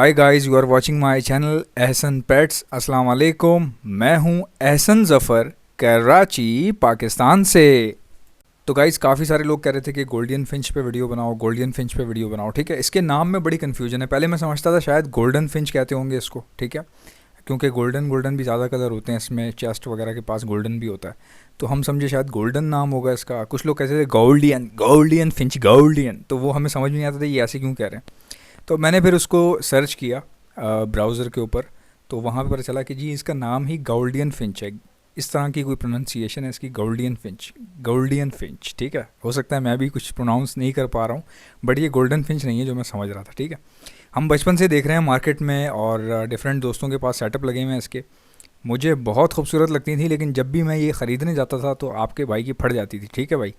Hi guys, you are watching my channel Ehsan pets. अस्सलाम वालेकुम। मैं हूं एहसन ज़फ़र, कराची, पाकिस्तान से। तो गाइस, काफ़ी सारे लोग कह रहे थे कि गोल्डन फिंच पे वीडियो बनाओ, गोल्डन फिंच पे वीडियो बनाओ। ठीक है, इसके नाम में बड़ी कन्फ्यूजन है। पहले मैं समझता था शायद गोल्डन फिंच कहते होंगे इसको, ठीक है, क्योंकि गोल्डन गोल्डन भी ज़्यादा कलर होते हैं इसमें, चेस्ट वगैरह के पास गोल्डन भी होता है, तो हम समझे शायद गोल्डन नाम होगा इसका। कुछ लोग कहते थे गोल्डियन गोल्डियन फिंच गोल्डियन, तो वो हमें समझ में नहीं आता था ये ऐसे क्यों कह रहे हैं। तो मैंने फिर उसको सर्च किया ब्राउज़र के ऊपर, तो वहाँ पे पता चला कि जी इसका नाम ही गोल्डियन फिंच है। इस तरह की कोई प्रोनाउंसिएशन है इसकी, गोल्डियन फिंच, गोल्डियन फिंच। ठीक है, हो सकता है मैं भी कुछ प्रोनाउंस नहीं कर पा रहा हूँ, बट ये गोल्डन फिंच नहीं है जो मैं समझ रहा था। ठीक है, हम बचपन से देख रहे हैं मार्केट में और डिफरेंट दोस्तों के पास सेटअप लगे हुए हैं इसके। मुझे बहुत खूबसूरत लगती थी, लेकिन जब भी मैं ये ख़रीदने जाता था तो आपके भाई की फट जाती थी। ठीक है भाई,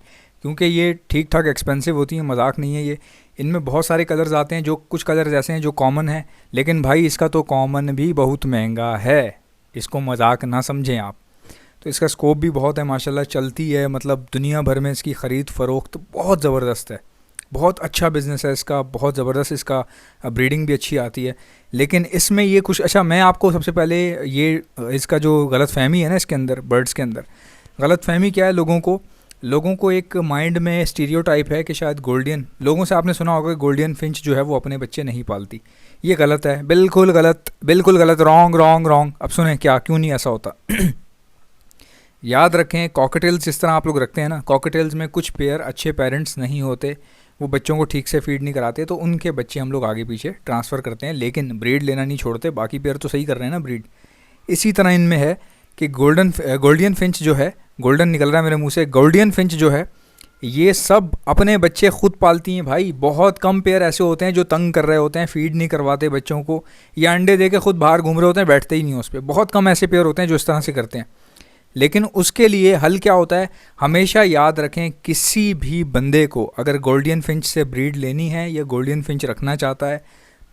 क्योंकि ये ठीक ठाक एक्सपेंसिव होती हैं, मजाक नहीं है ये। इनमें बहुत सारे कलर्स आते हैं, जो कुछ कलर्स ऐसे हैं जो कॉमन है, लेकिन भाई इसका तो कॉमन भी बहुत महंगा है, इसको मजाक ना समझें आप। तो इसका स्कोप भी बहुत है माशाल्लाह, चलती है, मतलब दुनिया भर में इसकी ख़रीद फ़रोख्त बहुत ज़बरदस्त है। बहुत अच्छा बिज़नेस है इसका, बहुत ज़बरदस्त इसका ब्रीडिंग भी अच्छी आती है। लेकिन इसमें ये कुछ अच्छा, मैं आपको सबसे पहले ये इसका जो गलत फ़हमी है ना इसके अंदर, बर्ड्स के अंदर गलत फ़हमी क्या है, लोगों को एक माइंड में स्टीरियोटाइप है कि शायद गोल्डियन, लोगों से आपने सुना होगा कि गोल्डियन फिंच जो है वो अपने बच्चे नहीं पालती। ये गलत है, बिल्कुल गलत, बिल्कुल गलत, रॉन्ग रॉन्ग रॉन्ग। अब सुने क्या, क्यों नहीं ऐसा होता। याद रखें, कॉकटेल्स जिस तरह आप लोग रखते हैं ना, कॉकटेल्स में कुछ पेयर अच्छे पेरेंट्स नहीं होते, वो बच्चों को ठीक से फीड नहीं कराते, तो उनके बच्चे हम लोग आगे पीछे ट्रांसफ़र करते हैं, लेकिन ब्रीड लेना नहीं छोड़ते। बाकी पेयर तो सही कर रहे हैं ना ब्रीड। इसी तरह इनमें है कि गोल्डियन फिंच जो है, गोल्डन निकल रहा है मेरे मुंह से, गोल्डियन फिंच जो है ये सब अपने बच्चे खुद पालती हैं भाई। बहुत कम पेयर ऐसे होते हैं जो तंग कर रहे होते हैं, फीड नहीं करवाते बच्चों को, या अंडे दे के खुद बाहर घूम रहे होते हैं, बैठते ही नहीं उस पर। बहुत कम ऐसे पेयर होते हैं जो इस तरह से करते हैं। लेकिन उसके लिए हल क्या होता है, हमेशा याद रखें, किसी भी बंदे को अगर गोल्डियन फिंच से ब्रीड लेनी है या गोल्डियन फिंच रखना चाहता है,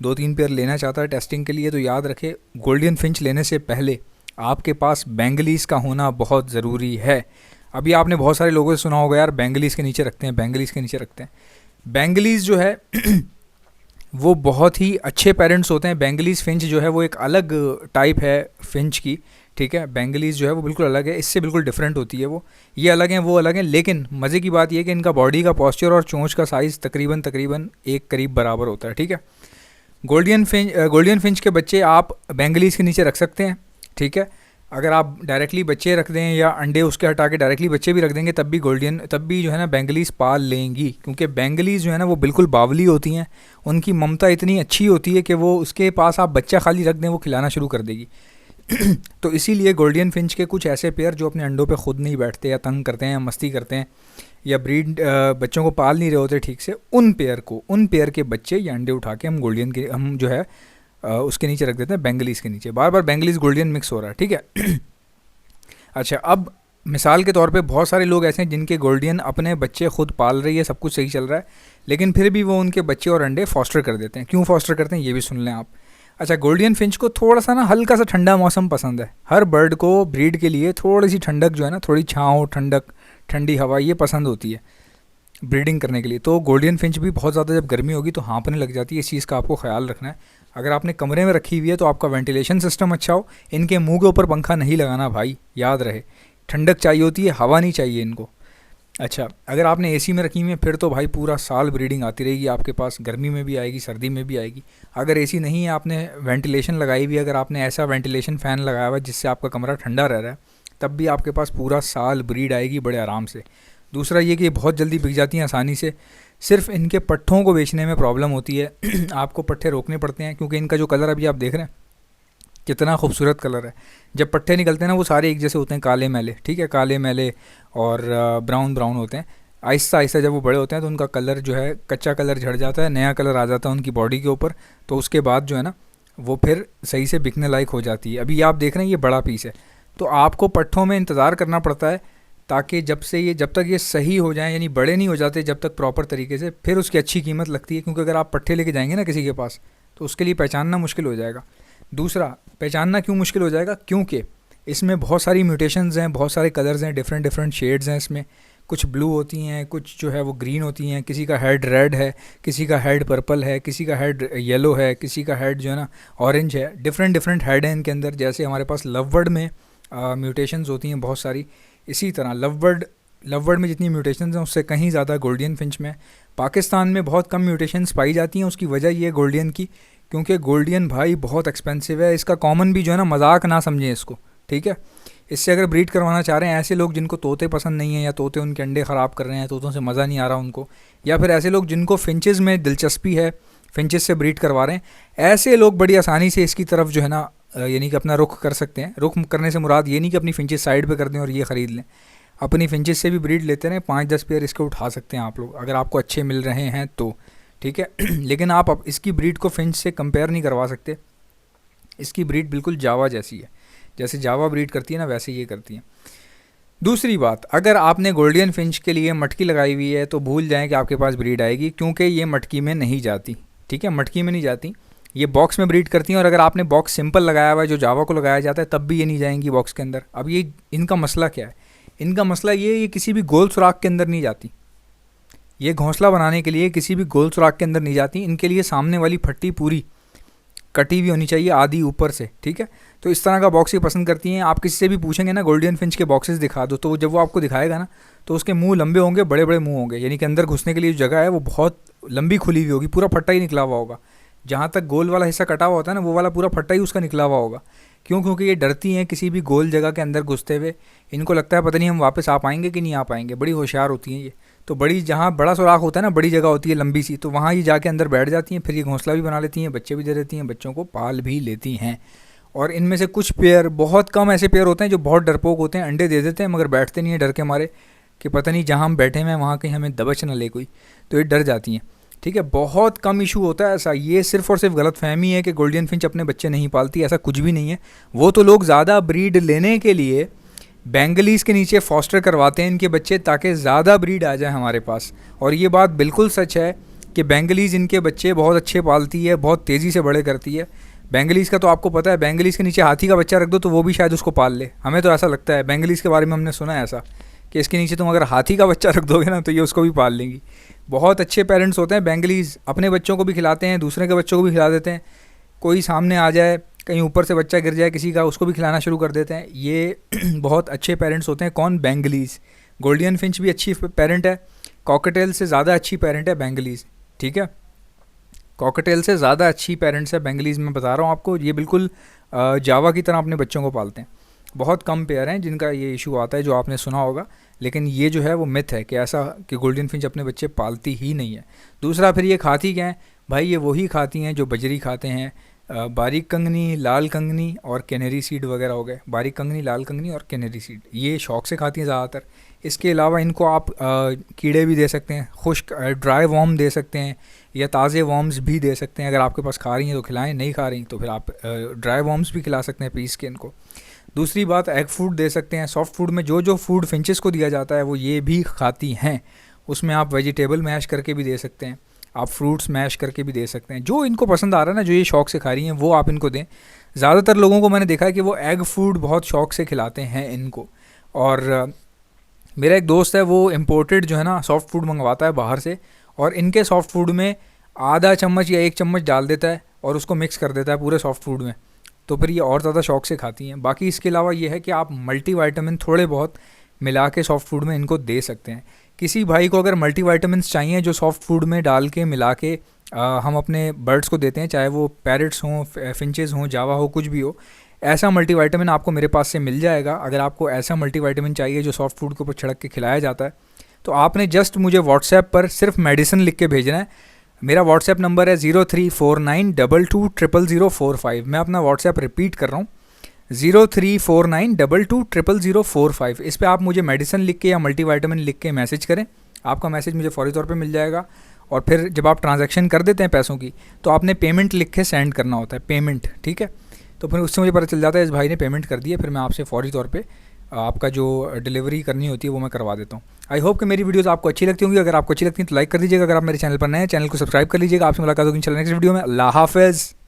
2-3 पेयर लेना चाहता है टेस्टिंग के लिए, तो याद रखें गोल्डियन फिंच लेने से पहले आपके पास बेंगलीज़ का होना बहुत ज़रूरी है। अभी आपने बहुत सारे लोगों से सुना होगा, यार बेंगलीज़ के नीचे रखते हैं, बेंगलीज़ के नीचे रखते हैं। बेंगलीज़ जो है वो बहुत ही अच्छे पेरेंट्स होते हैं। बेंगलीज़ फिंच जो है वो एक अलग टाइप है फिंच की। ठीक है, बेंगलीज़ जो है वो बिल्कुल अलग है, इससे बिल्कुल डिफरेंट होती है वो। ये अलग हैं, वो अलग हैं, लेकिन मज़े की बात यह है कि इनका बॉडी का पॉस्चर और चोंच का साइज़ तकरीबन एक करीब बराबर होता है। ठीक है, गोल्डियन फिंच के बच्चे आप बेंगलीज़ के नीचे रख सकते हैं। ठीक है, अगर आप डायरेक्टली बच्चे रख दें या अंडे उसके हटा के डायरेक्टली बच्चे भी रख देंगे, तब भी जो है ना बेंगलीज़ पाल लेंगी, क्योंकि बेंगलीज़ जो है ना वो बिल्कुल बावली होती हैं। उनकी ममता इतनी अच्छी होती है कि वो उसके पास आप बच्चा खाली रख दें, वो खिलाना शुरू कर देगी। तो इसीलिए गोल्डियन फिंच के कुछ ऐसे पेयर जो अपने अंडों पे खुद नहीं बैठते, या तंग करते हैं, या मस्ती करते हैं, या ब्रीड बच्चों को पाल नहीं रहे होते ठीक से, उन पेयर के बच्चे या अंडे उठा के हम जो है उसके नीचे रख देते हैं, बेंगलीज़ के नीचे। बार बार बेंगलीज़ गोल्डियन मिक्स हो रहा है। ठीक है। अच्छा, अब मिसाल के तौर पे बहुत सारे लोग ऐसे हैं जिनके गोल्डियन अपने बच्चे खुद पाल रही है, सब कुछ सही चल रहा है, लेकिन फिर भी वो उनके बच्चे और अंडे फॉस्टर कर देते हैं। क्यों फॉस्टर करते हैं ये भी सुन लें आप। अच्छा, गोल्डियन फिंच को थोड़ा सा ना हल्का सा ठंडा मौसम पसंद है। हर बर्ड को ब्रीड के लिए थोड़ी सी ठंडक जो है ना, थोड़ी छाँव, ठंडक, ठंडी हवा, ये पसंद होती है ब्रीडिंग करने के लिए। तो गोल्डियन फिंच भी बहुत ज़्यादा जब गर्मी होगी तो हाँफने लग जाती है, इस चीज़ का आपको ख्याल रखना है। अगर आपने कमरे में रखी हुई है तो आपका वेंटिलेशन सिस्टम अच्छा हो, इनके मुंह के ऊपर पंखा नहीं लगाना भाई, याद रहे। ठंडक चाहिए होती है, हवा नहीं चाहिए इनको। अच्छा, अगर आपने एसी में रखी हुई है फिर तो भाई पूरा साल ब्रीडिंग आती रहेगी आपके पास, गर्मी में भी आएगी, सर्दी में भी आएगी। अगर एसी नहीं है, आपने वेंटिलेशन लगाई हुई है, अगर आपने ऐसा वेंटिलेशन फ़ैन लगाया हुआ है जिससे आपका कमरा ठंडा रह रहा है, तब भी आपके पास पूरा साल ब्रीड आएगी बड़े आराम से। दूसरा ये कि ये बहुत जल्दी बिक जाती हैं आसानी से। सिर्फ इनके पट्ठों को बेचने में प्रॉब्लम होती है। आपको पट्ठे रोकने पड़ते हैं, क्योंकि इनका जो कलर अभी आप देख रहे हैं कितना खूबसूरत कलर है। जब पट्ठे निकलते हैं ना वो सारे एक जैसे होते हैं, काले मैले। ठीक है, काले मैले और ब्राउन ब्राउन होते हैं। आहिस्ता आहिस्ता जब वो बड़े होते हैं तो उनका कलर जो है, कच्चा कलर झड़ जाता है, नया कलर आ जाता है उनकी बॉडी के ऊपर। तो उसके बाद जो है ना वो फिर सही से बिकने लायक हो जाती है। अभी आप देख रहे हैं ये बड़ा पीस है, तो आपको पट्ठों में इंतज़ार करना पड़ता है, ताकि जब तक ये सही हो जाए, यानी बड़े नहीं हो जाते जब तक प्रॉपर तरीके से, फिर उसकी अच्छी कीमत लगती है। क्योंकि अगर आप पट्ठे लेके जाएंगे ना किसी के पास, तो उसके लिए पहचानना मुश्किल हो जाएगा। दूसरा, पहचानना क्यों मुश्किल हो जाएगा, क्योंकि इसमें बहुत सारी म्यूटेशंस हैं, बहुत सारे कलर्स हैं, डिफरेंट शेड्स हैं इसमें। कुछ ब्लू होती हैं, कुछ जो है वो ग्रीन होती हैं, किसी का हेड रेड है, किसी का हेड पर्पल है, किसी का हेड येलो है, किसी का हेड जो है ना ऑरेंज है। डिफरेंट डिफरेंट हेड हैं इनके अंदर। जैसे हमारे पास लव बर्ड में म्यूटेशंस होती हैं बहुत सारी, इसी तरह लव बर्ड में जितनी म्यूटेशंस हैं उससे कहीं ज़्यादा गोल्डियन फिंच में। पाकिस्तान में बहुत कम म्यूटेशंस पाई जाती हैं। उसकी वजह ये है गोल्डियन की, क्योंकि गोल्डियन भाई बहुत एक्सपेंसिव है। इसका कॉमन भी जो है ना मजाक ना समझें इसको, ठीक है। इससे अगर ब्रीड करवाना चाह रहे हैं ऐसे लोग जिनको तोते पसंद नहीं है, या तोते उनके अंडे ख़राब कर रहे हैं, तोतों से मज़ा नहीं आ रहा उनको, या फिर ऐसे लोग जिनको फिंचेस में दिलचस्पी है, फिंचेस से ब्रीड करवा रहे हैं, ऐसे लोग बड़ी आसानी से इसकी तरफ जो है ना यानी कि अपना रुख कर सकते हैं। रुख करने से मुराद ये नहीं कि अपनी फिंचेस साइड पे कर दें और ये ख़रीद लें। अपनी फिंचेस से भी ब्रीड लेते रहें, 5-10 पेयर इसके उठा सकते हैं आप लोग अगर आपको अच्छे मिल रहे हैं तो, ठीक है। लेकिन आप इसकी ब्रीड को फिंच से कंपेयर नहीं करवा सकते। इसकी ब्रीड बिल्कुल जावा जैसी है, जैसे जावा ब्रीड करती है ना वैसे ये करती है। दूसरी बात, अगर आपने गोल्डियन फिंच के लिए मटकी लगाई हुई है तो भूल जाएं कि आपके पास ब्रीड आएगी, क्योंकि ये मटकी में नहीं जाती, ठीक है। मटकी में नहीं जाती, ये बॉक्स में ब्रीड करती हैं। और अगर आपने बॉक्स सिंपल लगाया हुआ है जो जावा को लगाया जाता है तब भी ये नहीं जाएंगी बॉक्स के अंदर। अब ये इनका मसला क्या है? इनका मसला ये किसी भी गोल सुराख के अंदर नहीं जाती। ये घोंसला बनाने के लिए किसी भी गोल सुराख के अंदर नहीं जाती। इनके लिए सामने वाली फट्टी पूरी कटी हुई होनी चाहिए, आधी ऊपर से, ठीक है। तो इस तरह का बॉक्स ये पसंद करती हैं। आप किसी से भी पूछेंगे ना गोल्डियन फिंच के बॉक्सेस दिखा दो, तो जब वो आपको दिखाएगा ना तो उसके मुंह लंबे होंगे, बड़े बड़े मुंह होंगे, यानी कि अंदर घुसने के लिए जो जगह है वो बहुत लंबी खुली हुई होगी, पूरा फट्टा ही निकला हुआ होगा। जहाँ तक गोल वाला हिस्सा कटा हुआ होता है ना वो वाला पूरा फट्टा ही उसका निकला हुआ होगा। क्यों? क्योंकि ये डरती हैं किसी भी गोल जगह के अंदर घुसते हुए। इनको लगता है पता नहीं हम वापस आ पाएंगे कि नहीं आ पाएंगे। बड़ी होशियार होती हैं ये। तो बड़ी, जहाँ बड़ा सुराख होता है ना, बड़ी जगह होती है लंबी सी, तो वहाँ ये जाके अंदर बैठ जाती हैं। फिर ये घोंसला भी बना लेती हैं, बच्चे भी दे देती हैं, बच्चों को पाल भी लेती हैं। और इनमें से कुछ पेयर, बहुत कम ऐसे पेयर होते हैं जो बहुत डरपोक होते हैं, अंडे दे देते हैं मगर बैठते नहीं हैं डर के मारे कि पता नहीं जहाँ हम बैठे हैं वहाँ कहीं हमें दबच ना ले कोई, तो ये डर जाती हैं, ठीक है। बहुत कम इशू होता है ऐसा। ये सिर्फ और सिर्फ गलत फहमी है कि गोल्डियन फिंच अपने बच्चे नहीं पालती, ऐसा कुछ भी नहीं है। वो तो लोग ज़्यादा ब्रीड लेने के लिए बेंगलीज़ के नीचे फॉस्टर करवाते हैं इनके बच्चे, ताकि ज़्यादा ब्रीड आ जाए हमारे पास। और ये बात बिल्कुल सच है कि बेंगलीज़ इनके बच्चे बहुत अच्छे पालती है, बहुत तेज़ी से बड़े करती है। बेंगलीज़ का तो आपको पता है, बेंगलीज़ के नीचे हाथी का बच्चा रख दो तो वो भी शायद उसको पाल ले। हमें तो ऐसा लगता है, बेंगलीज़ के बारे में हमने सुना है ऐसा कि इसके नीचे तुम अगर हाथी का बच्चा रख दोगे ना तो ये उसको भी पाल लेंगी। बहुत अच्छे पेरेंट्स होते हैं बेंगलीज़, अपने बच्चों को भी खिलाते हैं, दूसरे के बच्चों को भी खिला देते हैं। कोई सामने आ जाए, कहीं ऊपर से बच्चा गिर जाए किसी का, उसको भी खिलाना शुरू कर देते हैं। ये बहुत अच्छे पेरेंट्स होते हैं। कौन? बेंगलीज़। गोल्डियन फिंच भी अच्छी पेरेंट है, कॉकटेल से ज़्यादा अच्छी पेरेंट है बेंगलीज़, ठीक है। कॉकटेल से ज़्यादा अच्छी पेरेंट्स है बेंगलीज़, मैं बता रहा हूँ आपको। ये बिल्कुल जावा की तरह अपने बच्चों को पालते हैं। बहुत कम पेयर हैं जिनका ये इशू आता है जो आपने सुना होगा, लेकिन ये जो है वो मिथ है कि ऐसा कि गोल्डन फिंच अपने बच्चे पालती ही नहीं है। दूसरा, फिर ये खाती क्या है भाई? ये वही खाती हैं जो बजरी खाते हैं, बारीक कंगनी, लाल कंगनी और कैनरी सीड वगैरह हो गए। बारीक कंगनी, लाल कंगनी और कैनरी सीड, ये शौक से खाती हैं ज़्यादातर। इसके अलावा इनको आप कीड़े भी दे सकते हैं, खुश्क ड्राई वॉर्म दे सकते हैं, या ताज़े वॉर्म्स भी दे सकते हैं। अगर आपके पास खा रही हैं तो खिलाएं, नहीं खा रही तो फिर आप ड्राई वॉर्म्स भी खिला सकते हैं पीस के इनको। दूसरी बात, एग फूड दे सकते हैं। सॉफ्ट फूड में जो जो फूड फिंचेस को दिया जाता है वो ये भी खाती हैं। उसमें आप वेजिटेबल मैश करके भी दे सकते हैं, आप फ्रूट्स मैश करके भी दे सकते हैं। जो इनको पसंद आ रहा है ना, जो ये शौक़ से खा रही हैं वो आप इनको दें। ज़्यादातर लोगों को मैंने देखा है कि वो एग फूड बहुत शौक़ से खिलाते हैं इनको। और मेरा एक दोस्त है, वो इम्पोर्टेड जो है ना सॉफ्ट फूड मंगवाता है बाहर से, और इनके सॉफ्ट फूड में आधा चम्मच या 1 चम्मच डाल देता है और उसको मिक्स कर देता है पूरे सॉफ्ट फूड में। तो फिर ये और ज़्यादा शौक़ से खाती हैं। बाकी इसके अलावा ये है कि आप मल्टीविटामिन थोड़े बहुत मिला के सॉफ्ट फूड में इनको दे सकते हैं। किसी भाई को अगर मल्टीविटामिन्स चाहिए जो सॉफ्ट फूड में डाल के मिला के हम अपने बर्ड्स को देते हैं, चाहे वो पैरट्स हों, फिंचेस हों, जावा हो, कुछ भी हो, ऐसा मल्टीविटामिन आपको मेरे पास से मिल जाएगा। अगर आपको ऐसा मल्टीविटामिन चाहिए जो सॉफ्ट फूड के ऊपर छिड़क के खिलाया जाता है, तो आपने जस्ट मुझे व्हाट्सएप पर सिर्फ मेडिसिन लिख के भेजना है। मेरा व्हाट्सएप नंबर है 0349220045। मैं अपना व्हाट्सएप रिपीट कर रहा हूँ, 0349220045। इस पर आप मुझे मेडिसिन लिख के या मल्टीविटामिन लिख के मैसेज करें। आपका मैसेज मुझे फौरी तौर पे मिल जाएगा। और फिर जब आप ट्रांजैक्शन कर देते हैं पैसों की, तो आपने पेमेंट लिख के सेंड करना होता है, पेमेंट, ठीक है। तो फिर उससे मुझे पता चल जाता है इस भाई ने पेमेंट कर दी है, फिर मैं आपसे फौरी तौर पे आपका जो डिलीवरी करनी होती है वो मैं करवा देता हूँ। आई होप कि मेरी वीडियोस आपको अच्छी लगती होंगी। अगर आपको अच्छी लगती है तो लाइक कर दीजिएगा। अगर आप मेरे चैनल पर नए हैं, चैनल को सब्सक्राइब कर लीजिएगा। आपसे मुलाकात होगी इंशाल्लाह नेक्स्ट वीडियो में। अल्लाह हाफ़िज़।